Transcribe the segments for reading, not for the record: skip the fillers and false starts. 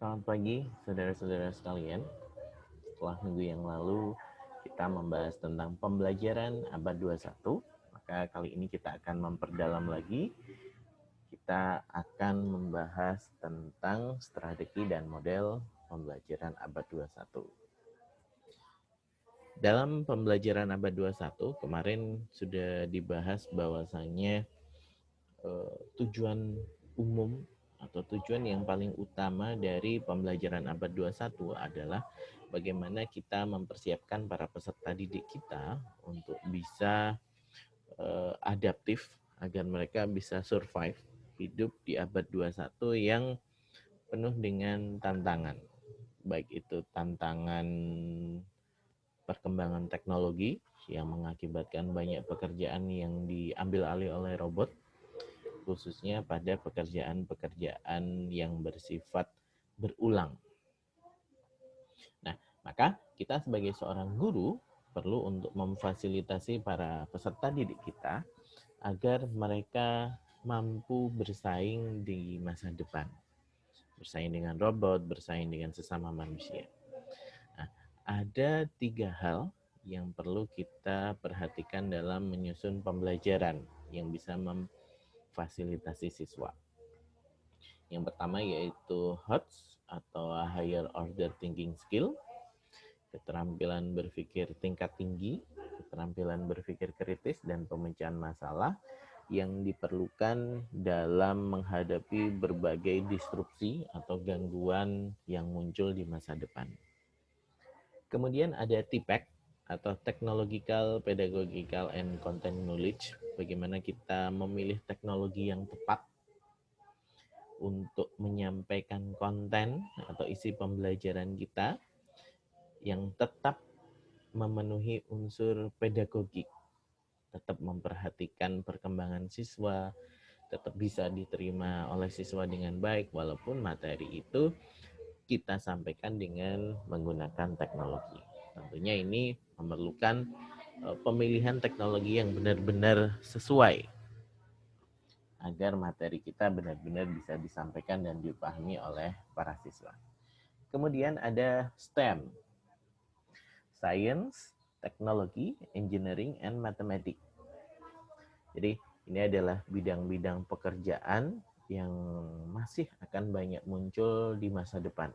Selamat pagi, saudara-saudara sekalian. Setelah minggu yang lalu, kita membahas tentang pembelajaran abad 21. Maka kali ini kita akan memperdalam lagi. Kita akan membahas tentang strategi dan model pembelajaran abad 21. Dalam pembelajaran abad 21, kemarin sudah dibahas bahwasannya tujuan umum atau tujuan yang paling utama dari pembelajaran abad 21 adalah bagaimana kita mempersiapkan para peserta didik kita untuk bisa adaptif agar mereka bisa survive hidup di abad 21 yang penuh dengan tantangan. Baik itu tantangan perkembangan teknologi yang mengakibatkan banyak pekerjaan yang diambil alih oleh robot, khususnya pada pekerjaan-pekerjaan yang bersifat berulang. Nah, maka kita sebagai seorang guru perlu untuk memfasilitasi para peserta didik kita agar mereka mampu bersaing di masa depan. Bersaing dengan robot, bersaing dengan sesama manusia. Nah, ada 3 hal yang perlu kita perhatikan dalam menyusun pembelajaran yang bisa memfasilitasi siswa. Yang pertama yaitu HOTS atau Higher Order Thinking Skill, keterampilan berpikir tingkat tinggi, keterampilan berpikir kritis, dan pemecahan masalah yang diperlukan dalam menghadapi berbagai disrupsi atau gangguan yang muncul di masa depan. Kemudian ada TPEC atau Technological, Pedagogical, and Content Knowledge. Bagaimana kita memilih teknologi yang tepat untuk menyampaikan konten atau isi pembelajaran kita yang tetap memenuhi unsur pedagogik, tetap memperhatikan perkembangan siswa, tetap bisa diterima oleh siswa dengan baik walaupun materi itu kita sampaikan dengan menggunakan teknologi. Tentunya ini memerlukan pemilihan teknologi yang benar-benar sesuai agar materi kita benar-benar bisa disampaikan dan dipahami oleh para siswa. Kemudian ada STEM, Science, Technology, Engineering, and Mathematics. Jadi ini adalah bidang-bidang pekerjaan yang masih akan banyak muncul di masa depan.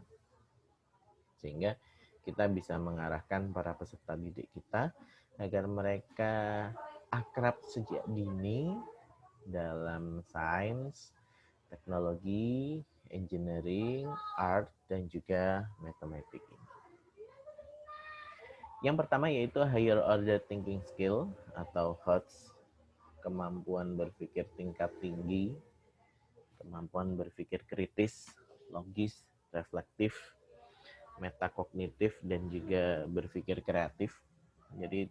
Sehingga kita bisa mengarahkan para peserta didik kita agar mereka akrab sejak dini dalam sains, teknologi, engineering, art, dan juga matematika. Yang pertama yaitu Higher Order Thinking Skill atau HOTS, kemampuan berpikir tingkat tinggi, kemampuan berpikir kritis, logis, reflektif, metakognitif, dan juga berpikir kreatif. Jadi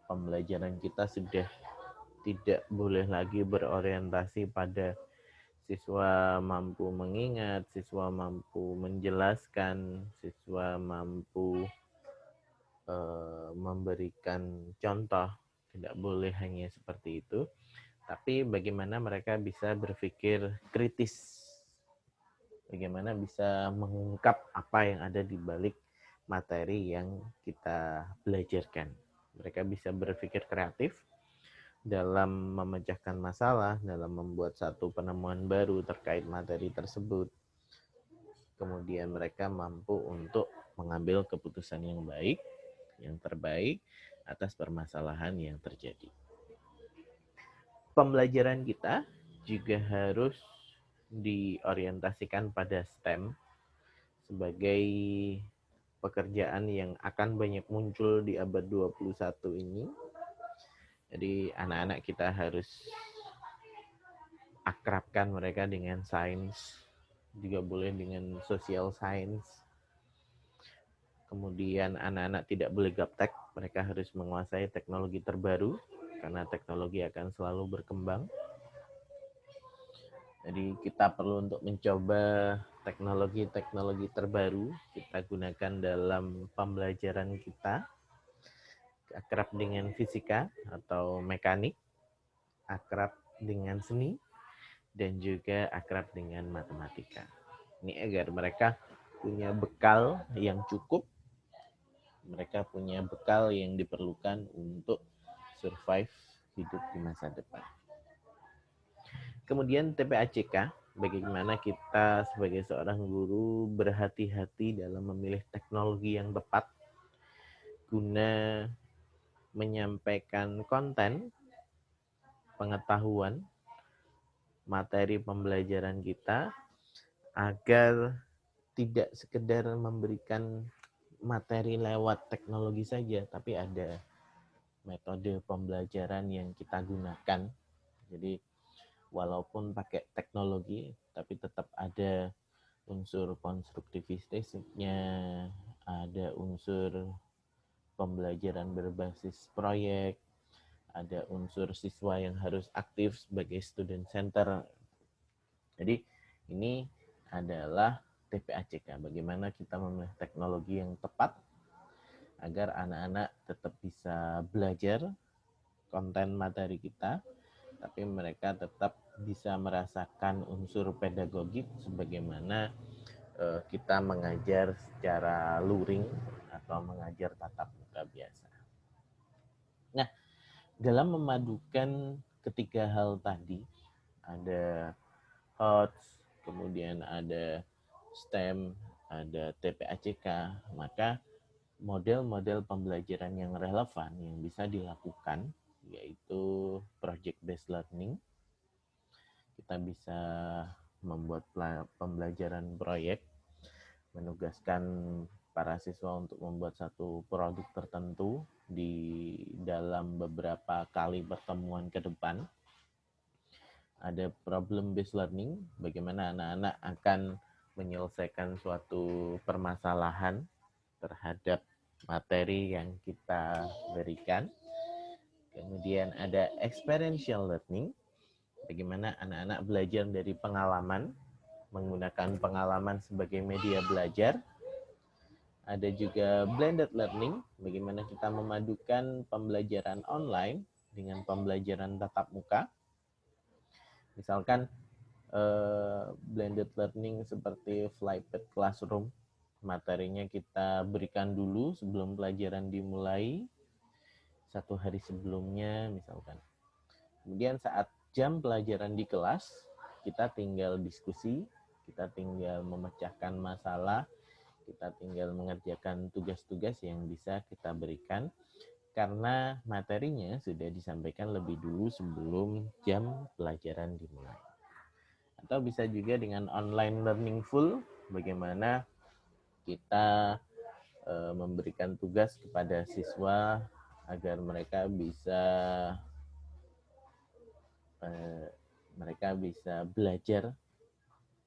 pembelajaran kita sudah tidak boleh lagi berorientasi pada siswa mampu mengingat, siswa mampu menjelaskan, siswa mampu memberikan contoh. Tidak boleh hanya seperti itu, tapi bagaimana mereka bisa berpikir kritis, bagaimana bisa mengungkap apa yang ada di balik materi yang kita belajarkan. Mereka bisa berpikir kreatif dalam memecahkan masalah, dalam membuat satu penemuan baru terkait materi tersebut. Kemudian mereka mampu untuk mengambil keputusan yang baik, yang terbaik atas permasalahan yang terjadi. Pembelajaran kita juga harus diorientasikan pada STEM sebagai pekerjaan yang akan banyak muncul di abad 21 ini. Jadi anak-anak kita harus akrabkan mereka dengan sains, juga boleh dengan social science. Kemudian anak-anak tidak boleh gaptek, mereka harus menguasai teknologi terbaru karena teknologi akan selalu berkembang. Jadi kita perlu untuk mencoba teknologi-teknologi terbaru kita gunakan dalam pembelajaran kita, akrab dengan fisika atau mekanik, akrab dengan seni, dan juga akrab dengan matematika. Ini agar mereka punya bekal yang cukup, mereka punya bekal yang diperlukan untuk survive hidup di masa depan. Kemudian TPACK, bagaimana kita sebagai seorang guru berhati-hati dalam memilih teknologi yang tepat guna menyampaikan konten, pengetahuan, materi pembelajaran kita agar tidak sekedar memberikan materi lewat teknologi saja, tapi ada metode pembelajaran yang kita gunakan. Jadi walaupun pakai teknologi, tapi tetap ada unsur konstruktivitasnya, ada unsur pembelajaran berbasis proyek, ada unsur siswa yang harus aktif sebagai student center. Jadi ini adalah TPACK, bagaimana kita memilih teknologi yang tepat agar anak-anak tetap bisa belajar konten materi kita, tapi mereka tetap bisa merasakan unsur pedagogik sebagaimana kita mengajar secara luring atau mengajar tatap muka biasa. Nah, dalam memadukan ketiga hal tadi, ada HOTS, kemudian ada STEM, ada TPACK, maka model-model pembelajaran yang relevan yang bisa dilakukan yaitu project based learning. Kita bisa membuat pembelajaran proyek, menugaskan para siswa untuk membuat satu produk tertentu di dalam beberapa kali pertemuan ke depan. Ada problem based learning, bagaimana anak-anak akan menyelesaikan suatu permasalahan terhadap materi yang kita berikan. Kemudian ada experiential learning, bagaimana anak-anak belajar dari pengalaman, menggunakan pengalaman sebagai media belajar. Ada juga blended learning, bagaimana kita memadukan pembelajaran online dengan pembelajaran tatap muka. Misalkan blended learning seperti flipped classroom, materinya kita berikan dulu sebelum pelajaran dimulai, 1 hari sebelumnya misalkan. Kemudian saat jam pelajaran di kelas, kita tinggal diskusi, kita tinggal memecahkan masalah, kita tinggal mengerjakan tugas-tugas yang bisa kita berikan karena materinya sudah disampaikan lebih dulu sebelum jam pelajaran dimulai. Atau bisa juga dengan online learning full, bagaimana kita memberikan tugas kepada siswa agar mereka bisa belajar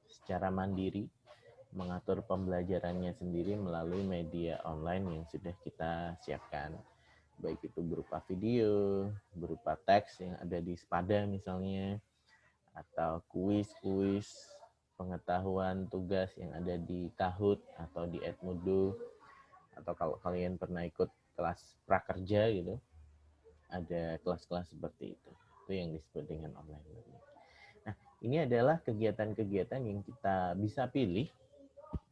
secara mandiri, mengatur pembelajarannya sendiri melalui media online yang sudah kita siapkan. Baik itu berupa video, berupa teks yang ada di Spada misalnya, atau kuis-kuis pengetahuan tugas yang ada di Kahoot atau di Edmodo, atau kalau kalian pernah ikut kelas prakerja gitu, ada kelas-kelas seperti itu yang disebut dengan online learning. Nah, ini adalah kegiatan-kegiatan yang kita bisa pilih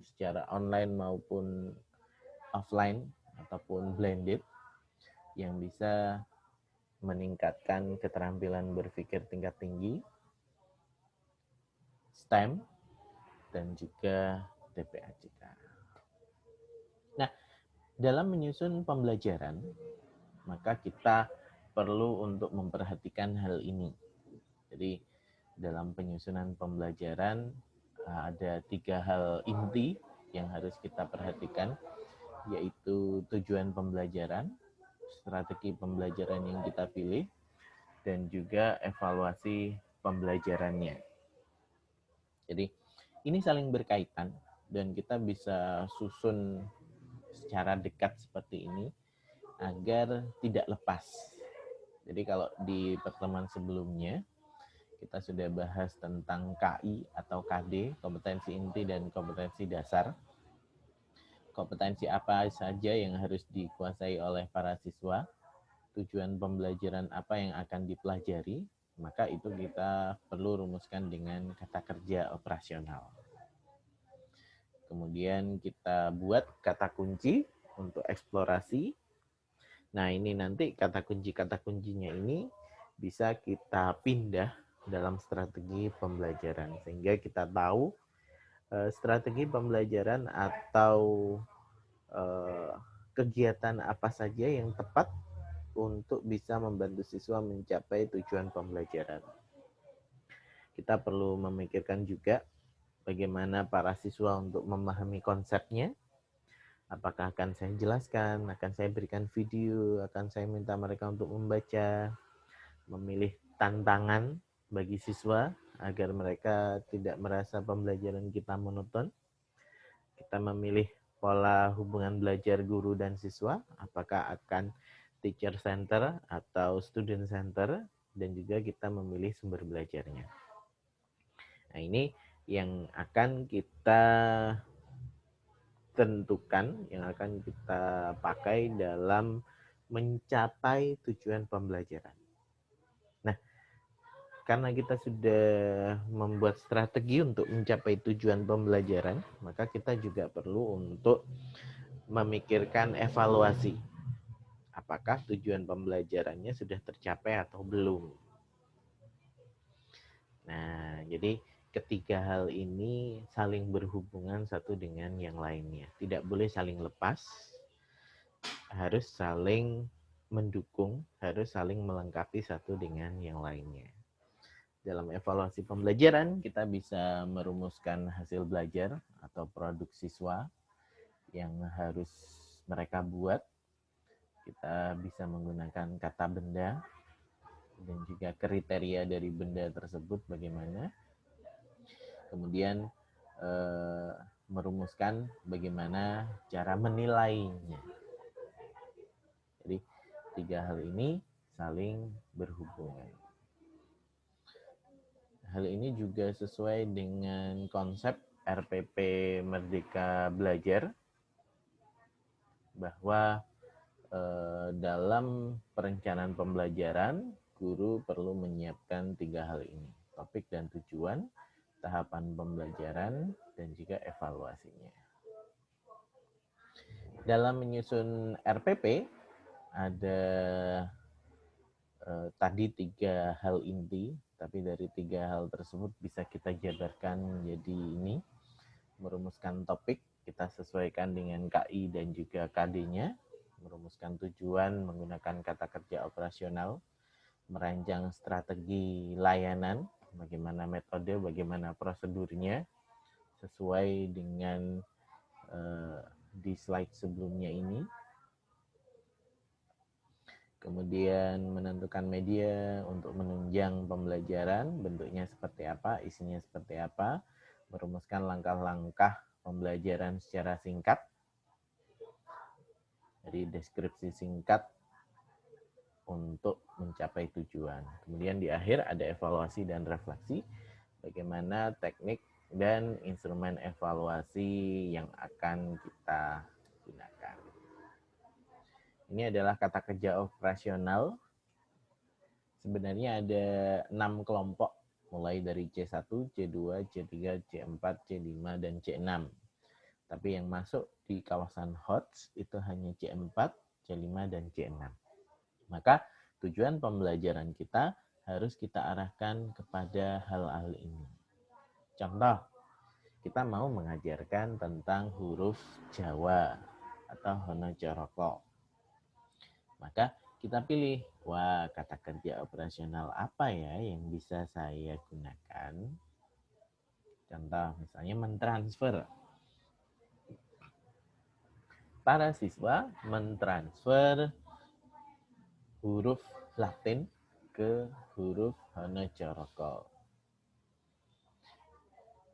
secara online maupun offline ataupun blended yang bisa meningkatkan keterampilan berpikir tingkat tinggi, STEM, dan juga TPACK. Nah, dalam menyusun pembelajaran, maka kita perlu untuk memperhatikan hal ini. Jadi, dalam penyusunan pembelajaran ada 3 hal inti yang harus kita perhatikan, yaitu tujuan pembelajaran, strategi pembelajaran yang kita pilih, dan juga evaluasi pembelajarannya. Jadi ini saling berkaitan dan kita bisa susun secara dekat seperti ini agar tidak lepas. Jadi kalau di pertemuan sebelumnya kita sudah bahas tentang KI atau KD, kompetensi inti dan kompetensi dasar. Kompetensi apa saja yang harus dikuasai oleh para siswa, tujuan pembelajaran apa yang akan dipelajari, maka itu kita perlu rumuskan dengan kata kerja operasional. Kemudian kita buat kata kunci untuk eksplorasi. Nah, ini nanti kata kuncinya ini bisa kita pindah dalam strategi pembelajaran sehingga kita tahu strategi pembelajaran atau kegiatan apa saja yang tepat untuk bisa membantu siswa mencapai tujuan pembelajaran. Kita perlu memikirkan juga bagaimana para siswa untuk memahami konsepnya. Apakah akan saya jelaskan, akan saya berikan video, akan saya minta mereka untuk membaca, memilih tantangan bagi siswa agar mereka tidak merasa pembelajaran kita monoton. Kita memilih pola hubungan belajar guru dan siswa, apakah akan teacher center atau student center, dan juga kita memilih sumber belajarnya. Nah, ini yang akan kita tentukan, yang akan kita pakai dalam mencapai tujuan pembelajaran. Nah, karena kita sudah membuat strategi untuk mencapai tujuan pembelajaran, maka kita juga perlu untuk memikirkan evaluasi. Apakah tujuan pembelajarannya sudah tercapai atau belum? Nah, jadi ketiga hal ini saling berhubungan satu dengan yang lainnya. Tidak boleh saling lepas, harus saling mendukung, harus saling melengkapi satu dengan yang lainnya. Dalam evaluasi pembelajaran, kita bisa merumuskan hasil belajar atau produk siswa yang harus mereka buat. Kita bisa menggunakan kata benda dan juga kriteria dari benda tersebut bagaimana. Kemudian merumuskan bagaimana cara menilainya. Jadi tiga hal ini saling berhubungan. Hal ini juga sesuai dengan konsep RPP Merdeka Belajar bahwa dalam perencanaan pembelajaran guru perlu menyiapkan tiga hal ini: topik dan tujuan, tahapan pembelajaran, dan juga evaluasinya. Dalam menyusun RPP ada tadi tiga hal inti, tapi dari tiga hal tersebut bisa kita jabarkan menjadi ini: merumuskan topik, kita sesuaikan dengan KI dan juga KD-nya, merumuskan tujuan menggunakan kata kerja operasional, merancang strategi layanan, bagaimana metode, bagaimana prosedurnya, sesuai dengan di slide sebelumnya ini. Kemudian menentukan media untuk menunjang pembelajaran, bentuknya seperti apa, isinya seperti apa, merumuskan langkah-langkah pembelajaran secara singkat, dari deskripsi singkat untuk mencapai tujuan. Kemudian di akhir ada evaluasi dan refleksi, bagaimana teknik dan instrumen evaluasi yang akan kita gunakan. Ini adalah kata kerja operasional. Sebenarnya ada 6 kelompok, mulai dari C1, C2, C3, C4, C5, dan C6. Tapi yang masuk di kawasan HOTS itu hanya C4, C5, dan C6. Maka tujuan pembelajaran kita harus kita arahkan kepada hal-hal ini. Contoh, kita mau mengajarkan tentang huruf Jawa atau Hanacaraka. Maka kita pilih, wah, kata kerja operasional apa ya yang bisa saya gunakan. Contoh, misalnya mentransfer. Para siswa mentransfer huruf Latin ke huruf Hanacaraka.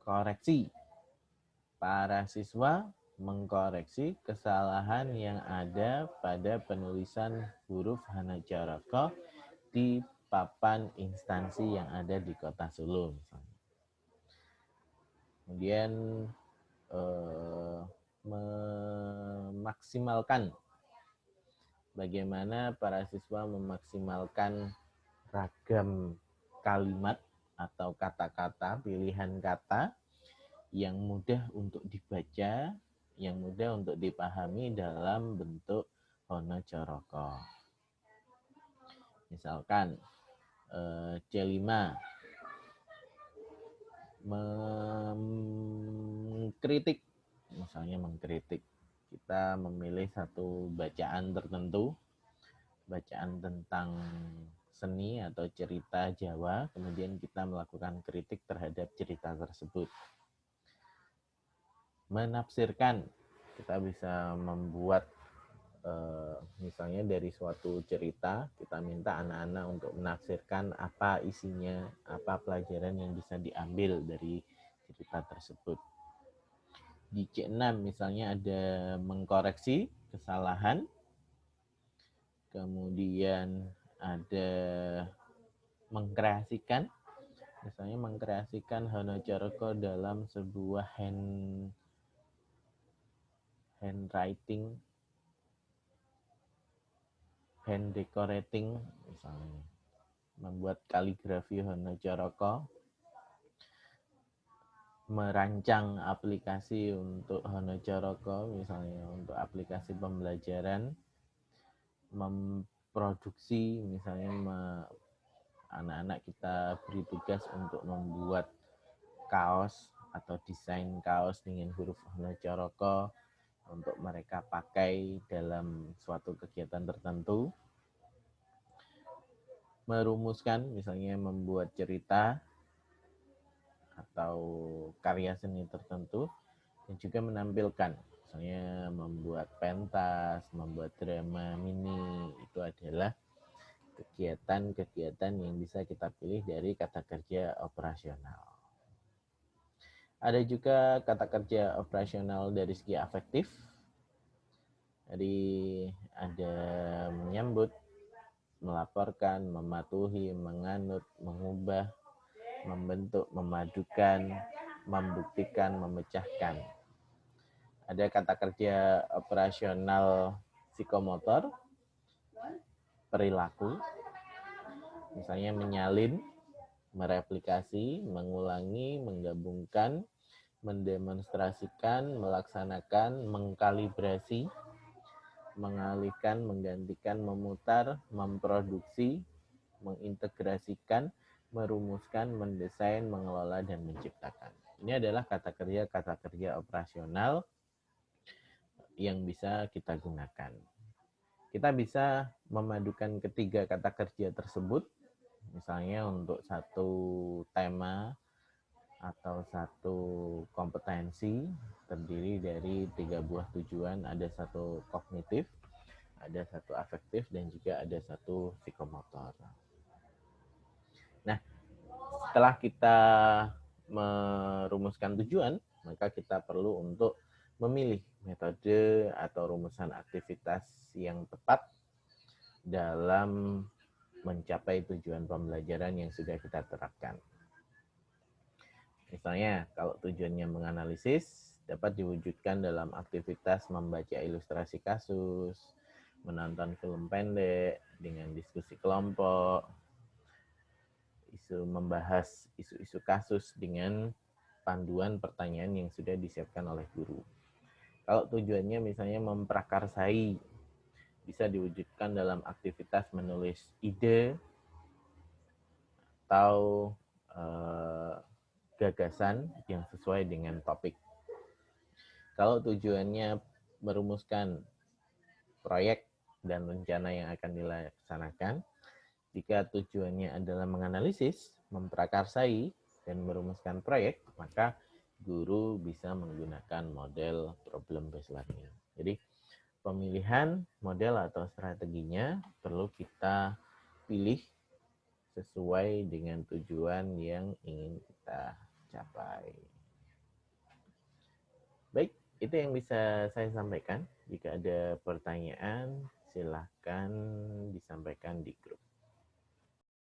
Koreksi. Para siswa mengkoreksi kesalahan yang ada pada penulisan huruf Hanacaraka di papan instansi yang ada di Kota Solo misalnya. Kemudian memaksimalkan, bagaimana para siswa memaksimalkan ragam kalimat atau kata-kata, pilihan kata yang mudah untuk dibaca, yang mudah untuk dipahami dalam bentuk Hono Coroko. Misalkan C5 mengkritik, misalnya mengkritik. Kita memilih satu bacaan tertentu, bacaan tentang seni atau cerita Jawa, kemudian kita melakukan kritik terhadap cerita tersebut. Menafsirkan, kita bisa membuat misalnya dari suatu cerita, kita minta anak-anak untuk menafsirkan apa isinya, apa pelajaran yang bisa diambil dari cerita tersebut. Di C6 misalnya ada mengkoreksi kesalahan, kemudian ada mengkreasikan, misalnya mengkreasikan Hono Coroko dalam sebuah handwriting, hand decorating, misalnya membuat kaligrafi Hono Coroko, merancang aplikasi untuk Hono Coroko, misalnya untuk aplikasi pembelajaran, memproduksi, misalnya anak-anak kita beri tugas untuk membuat kaos atau desain kaos dengan huruf Hono Coroko untuk mereka pakai dalam suatu kegiatan tertentu. Merumuskan, misalnya membuat cerita atau karya seni tertentu, dan juga menampilkan, misalnya membuat pentas, membuat drama mini. Itu adalah kegiatan-kegiatan yang bisa kita pilih dari kata kerja operasional. Ada juga kata kerja operasional dari segi afektif. Jadi ada menyambut, melaporkan, mematuhi, menganut, mengubah, membentuk, memadukan, membuktikan, memecahkan. Ada kata kerja operasional psikomotor, perilaku, misalnya menyalin, mereplikasi, mengulangi, menggabungkan, mendemonstrasikan, melaksanakan, mengkalibrasi, mengalihkan, menggantikan, memutar, memproduksi, mengintegrasikan, merumuskan, mendesain, mengelola, dan menciptakan. Ini adalah kata kerja operasional yang bisa kita gunakan. Kita bisa memadukan ketiga kata kerja tersebut, misalnya untuk satu tema atau satu kompetensi terdiri dari 3 buah tujuan, ada satu kognitif, ada satu afektif, dan juga ada satu psikomotor. Nah, setelah kita merumuskan tujuan, maka kita perlu untuk memilih metode atau rumusan aktivitas yang tepat dalam mencapai tujuan pembelajaran yang sudah kita terapkan. Misalnya, kalau tujuannya menganalisis, dapat diwujudkan dalam aktivitas membaca ilustrasi kasus, menonton film pendek dengan diskusi kelompok, membahas isu-isu kasus dengan panduan pertanyaan yang sudah disiapkan oleh guru. Kalau tujuannya misalnya memprakarsai, bisa diwujudkan dalam aktivitas menulis ide atau gagasan yang sesuai dengan topik. Kalau tujuannya merumuskan proyek dan rencana yang akan dilaksanakan, jika tujuannya adalah menganalisis, memprakarsai, dan merumuskan proyek, maka guru bisa menggunakan model problem based learning. Jadi pemilihan model atau strateginya perlu kita pilih sesuai dengan tujuan yang ingin kita capai. Baik, itu yang bisa saya sampaikan. Jika ada pertanyaan, silahkan disampaikan di grup.